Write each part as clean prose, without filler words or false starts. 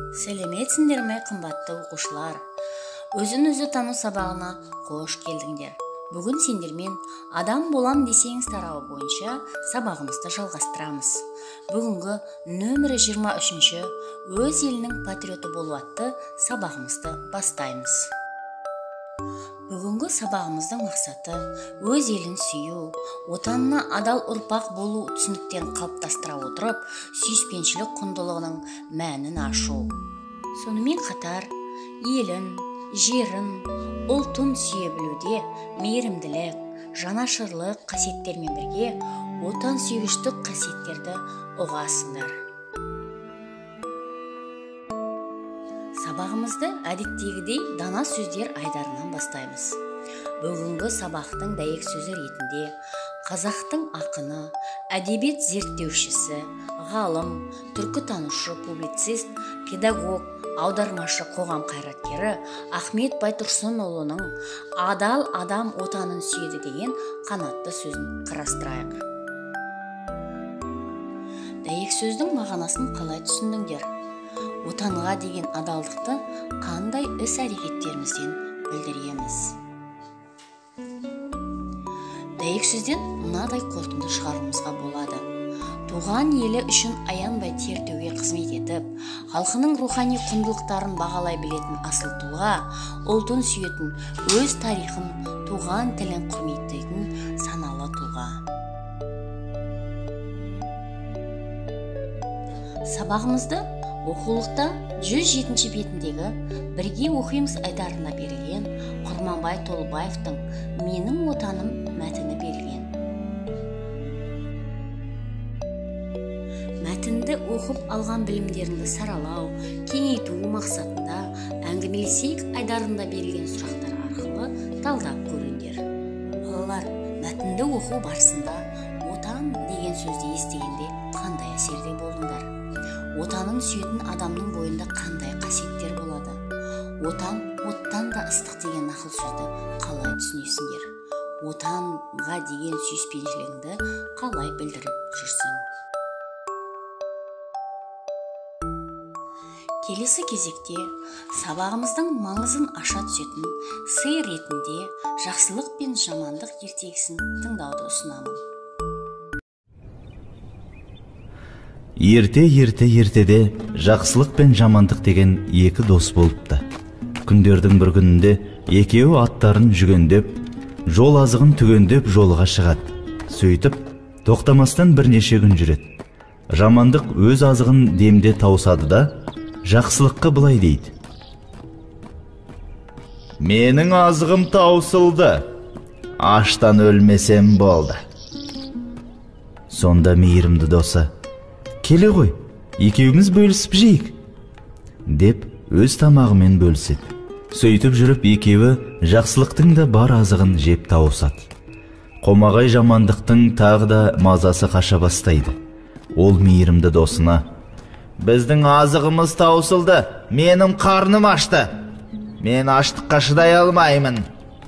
Сәлеметсіңдер ме, қымбатты оқушылар? Өзін-өзі тану сабағына қош келдіңдер. Бүгін сендермен адам болам десеңіз тарауы бойынша сабағымызды жалғастырамыз. Бүгінгі нөмірі 23-ші өз елінің патриоты болу атты сабағымызды бастаймыз. Бүгінгі сабағымыздың мақсаты өз елін сүю, отанына адал ұрпақ болу түсініктерін қалыптастыра отырып, сүйіспеншілік құндылығының мәнін ашу. Сонымен қатар, елін, жерін, ұлтын сүйе білуде мейірімділік, жанашырлық қасиеттермен бірге отан сүйгіштік қасиеттерді ұғасыңдар. Сабағымызды әдеттегідей дана сөздер айдарынан бастаймыз. Бүгінгі сабақтың дәйек сөзі ретінде қазақтың ақыны, әдебиет зерттеушісі, ғалым, түркітанушы, публицист, педагог, аудармашы, қоғам қайраткері Ахмет Байтұрсынұлының «Адал адам отанын сүйеді» деген қанатты сөзін қарастырайық. Дәйек сөздің мағынасын қалай түсіндіңдер? Отанға деген адалдықты қандай іс-әрекеттерімізден білдіреміз? Дәйек сөзден мынадай қорытынды шығаруымызға болады. Туған елі үшін аянбай тер төгуге қызмет етіп, халқының рухани құндылықтарын бағалай білетін асыл тұлға, ұлтын сүйетін, өз тарихын, туған тілін құрметтейтін саналы тұлға. Сабағымызды оқулықта 107-ші бетіндегі «Бірге оқимыз» айдарына берілген Құрманбай Толыбаевтың «Менің отаным» мәтіні берілген. Мәтінді оқып алған білімдеріңді саралау, кеңейту мақсатында әңгімелесейік айдарында берілген сұрақтар арқылы талдап көріңдер. Балалар, мәтінді оқу барысында отан деген сөзді естігенде қандай әсерде болдыңдар? Отанын сүйетін адамның бойында қандай қасиеттер болады? Отан оттан да ыстық деген нақыл сөзді қалай түсінесіңдер? Отанға деген сүйіспеншілігіңді қалай білдіріп жүрсің? Келесі кезекте сабағымыздың маңызын аша түсетін сый ретінде жақсылық пен жамандық ертегісін тыңдауды ұсынамын. Ертеде жақсылық пен жамандық деген екі дос болыпты. Күндердің бір күнінде екеуі аттарын жүгендеп, жол азығын түгендеп жолға шығады. Сөйтіп, тоқтамастан бірнеше күн жүреді. Жамандық өз азығын демде тауысады да, жақсылыққа былай дейді: «Менің азығым таусылды, аштан өлмесем болды». Сонда мейірімді досы: «Келе ғой, екеуміз бөлісіп жейік», деп өз тамағымен бөліседі. Сөйтіп жүріп екеуі жақсылықтың да бар азығын жеп тауысады. Қомағай жамандықтың тағы да мазасы қаша бастайды. Ол мейірімді досына: «Біздің азығымыз таусылды, менің қарным ашты. Мен аштыққа шыдай алмаймын,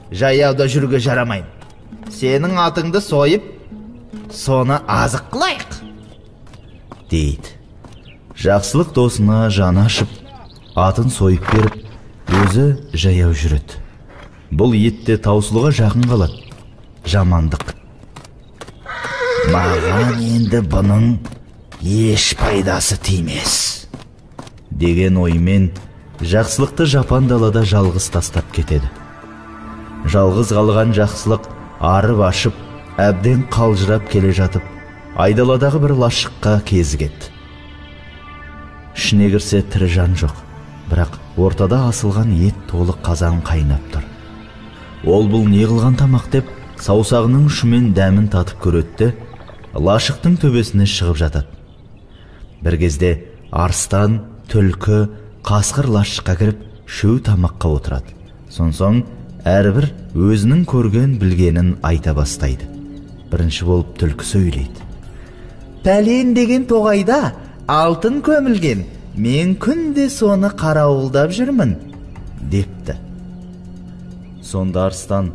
жаяуда жүруге жарамаймын. Сенің атыңды сойып, соны азық қылайық», дейді. Жақсылық досына жаны ашып, атын сойып беріп, өзі жаяу жүреді. Бұл етте таусылуға жақын қалады. Жамандық: «Маған енді бұның еш пайдасы тимес» деген оймен жақсылықты жапан далада жалғыз тастап кетеді. Жалғыз қалған жақсылық арып ашып, әбден қалжырап келе жатып, айдаладағы бір лашыққа кезігеді. Ішіне кірсе тірі жан жоқ, бірақ ортада асылған ет толы қазан қайнап тұр. Ол бұл не қылған тамақ деп саусағының ұшымен дәмін татып көреді, лашықтың төбесіне шығып жатады. Бір кезде арыстан, түлкі, қасқыр лашыққа кіріп, шөу тамаққа отырады. Сонсоң әрбір өзінің көрген білгенін айта бастайды. Бірінші болып түлкі сөйлейді: «Пәлен деген тоғайда алтын көмілген, мен күнде соны қарауылдап жүрмін», депті. Сонда арыстан: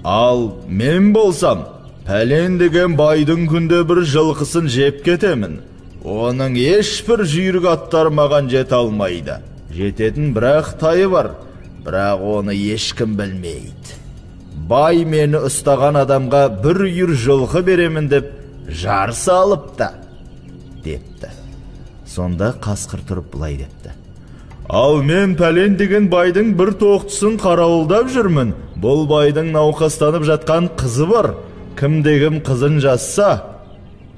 «Ал мен болсам, пәлен деген байдың күнде бір жылқысын жеп кетемін. Оның ешбір жүйрік аттар маған жете алмайды. Жететін бірақ тайы бар, бірақ оны ешкім білмейді. Бай мені ұстаған адамға бір үйір жылқы беремін деп жарсы алыпты, депті. Сонда қасқыр тұрып былай депті: ал мен пәлен деген байдың бір тоқтысын қарауылдап жүрмін. Бұл байдың науқастанып жатқан қызы бар. Кімде-кім қызын жазса,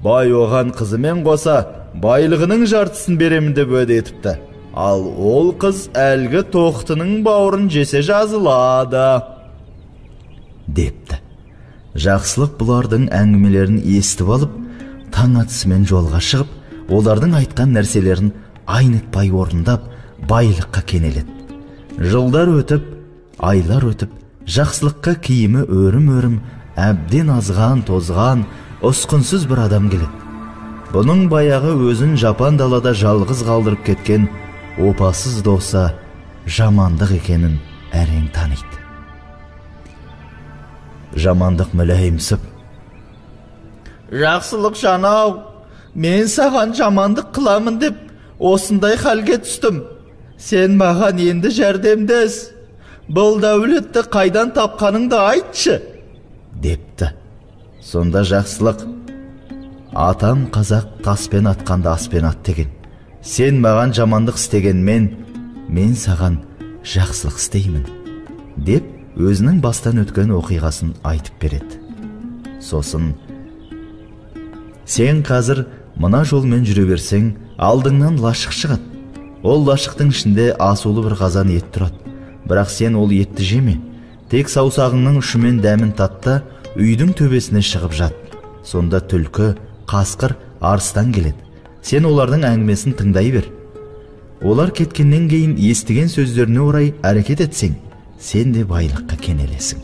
бай оған қызымен қоса байлығының жартысын беремін деп уәде етіпті. Ал ол қыз әлгі тоқтының бауырын жесе жазылады, депті. Жақсылық бұлардың әңгімелерін естіп алып, таң атысымен жолға шығып, олардың айтқан нәрселерін айнытпай орындап, байлыққа кенеледі. Жылдар өтіп, айлар өтіп, жақсылыққа киімі өрім-өрім, әбден азған, тозған, ұсқынсыз бір адам келеді. Бұның баяғы өзін жапан далада жалғыз қалдырып кеткен опасыз досы Жамандық екенін әрең таниды. Жамандық мүләйімсіп: жақсылық жанау, мен саған жамандық қыламын деп осындай халге түстім. Сен маған енді жәрдемдес. Бұл дәулетті қайдан тапқаныңды айтшы, депті. Сонда жақсылық: атам қазақ таспен атқанды аспен ат деген. Сен маған жамандық істегенмен, мен саған жақсылық істеймін, деп өзінің бастан өткен оқиғасын айтып береді. Сосын: сен қазір мына жолмен жүре берсең, алдыңнан лашық шығады. Ол лашықтың ішінде асулы бір қазан ет тұрады. Бірақ сен ол етті жеме. Тек саусағыңның ұшымен дәмін татта, үйдің төбесіне шығып жат. Сонда түлкі, қасқыр, арыстан келеді. Сен олардың әңгімесін тыңдай бер. Олар кеткеннен кейін естіген сөздеріне орай әрекет етсең, сен де байлыққа кенелесің,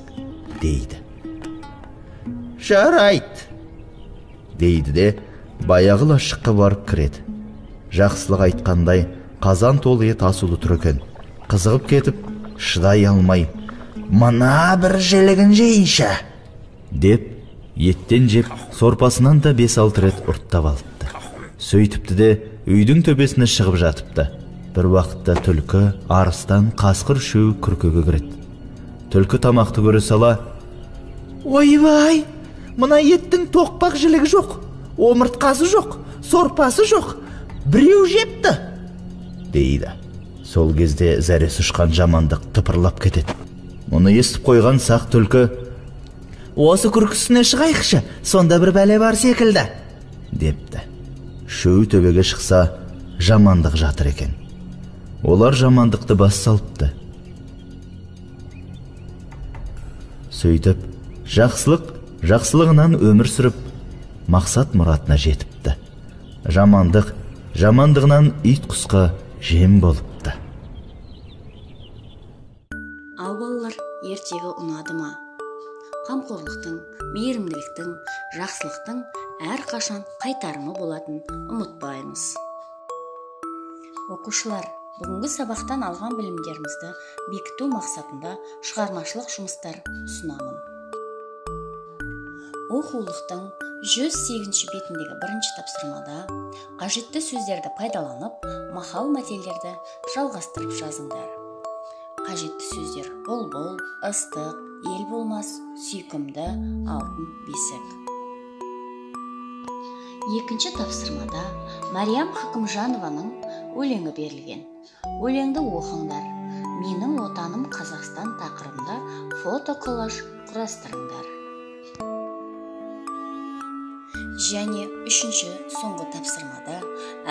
дейді. Жарайды, дейді де баяғы лашыққа барып кіреді. Жақсылық айтқандай қазан толы ет асулы тұр екен. Қызығып кетіп, шыдай алмай: мына бір желігін жейінші, деп еттен жеп, сорпасынан да 5-6 рет ұрттап алыпты. Сөйтіпті де үйдің төбесіне шығып жатыпты. Бір уақытта түлкі, арыстан, қасқыр үшеуі күркеге кіреді. Түлкі тамақты көре сала: ойбай, мына еттің тоқпақ жілігі жоқ, омыртқасы жоқ, сорпасы жоқ, біреу жепті, дейді. Сол кезде зәресі ұшқан Жамандық тыпырлап кетеді. Мұны естіп қойған сақ түлкі: осы күркісіне шығайықшы, сонда бір бәле бар секілді, депті. Үшеуі төбеге шықса, Жамандық жатыр екен. Олар Жамандықты бас салыпты. Сөйтіп, жақсылық жақсылығынан өмір сүріп, мақсат мұратына жетіпті. Жамандық жамандығынан ит құсқа жем болыпты. Ал балалар, ертегі ұнады ма? Қамқорлықтың, мейірімділіктің, жақсылықтың әрқашан қайтарымы болатын ұмытпаймыз. Оқушылар, бүгінгі сабақтан алған білімдерімізді бекіту мақсатында шығармашылық жұмыстар ұсынамын. Оқулықтың 108 бетіндегі бірінші тапсырмада қажетті сөздерді пайдаланып, мақал-мәтелдерді жалғастырып жазыңдар. Қажетті сөздер: бұлбұл, ыстық, ел болмас, сүйкімді, алтын бесік. Екінші тапсырмада Мариям Хакымжанованың өлеңі берілген. Өлеңді оқыңдар. Менің отаным Қазақстан тақырыбында фото-коллаж құрастырыңдар. Және үшінші соңғы тапсырмада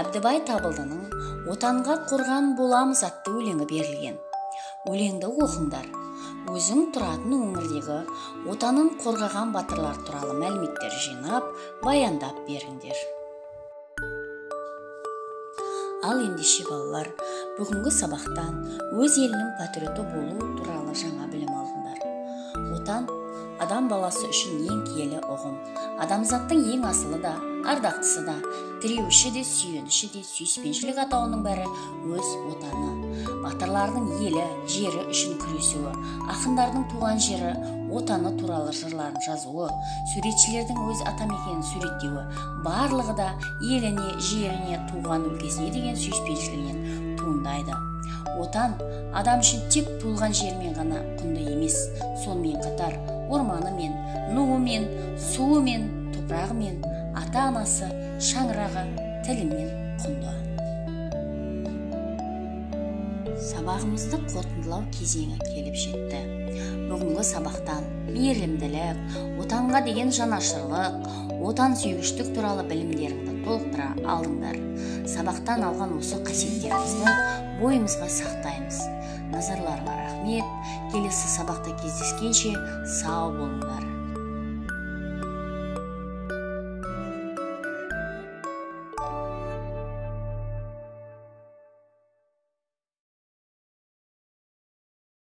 Әбдібай Табылдының «Отанға қорған боламыз» атты өлеңі берілген. Өлеңді оқыңдар. Өзің тұратын өңірдегі отанын қорғаған батырлар туралы мәліметтер жинап, баяндап беріңдер. Ал ендеше балалар, бүгінгі сабақтан өз елінің патриоты болу туралы жаңа білім алдыңдар. Отан адам баласы үшін ең киелі ұғым. Адамзаттың ең асылы да, ардақтысы да, тіреуші де, сүйеніші де, сүйіспеншілік атауының бәрі өз отаны. Батырлардың елі, жері үшін күресуі, ақындардың туған жері, отаны туралы жырларын жазуы, суретшілердің өз атамекенін суреттеуі, барлығы да еліне, жеріне, туған өлкесіне деген сүйіспеншілігінен туындайды. Отан адам үшін тек туылған жермен ғана құнды емес, сонымен қатар орманымен, нуымен, суымен, топырағымен, ата-анасы, шаңырағы, тілімен құнды. Сабағымызды қорытындылау кезеңі келіп жетті. Бүгінгі сабақтан мейірімділік, отанға деген жанашырлық, отан сүйгіштік туралы білімдеріңді толықтыра алдыңдар. Сабақтан алған осы қасиеттерімізді бойымызға сақтаймыз. Назарларыңа рахмет. Келесі сабақта кездескенше сау болыңдар.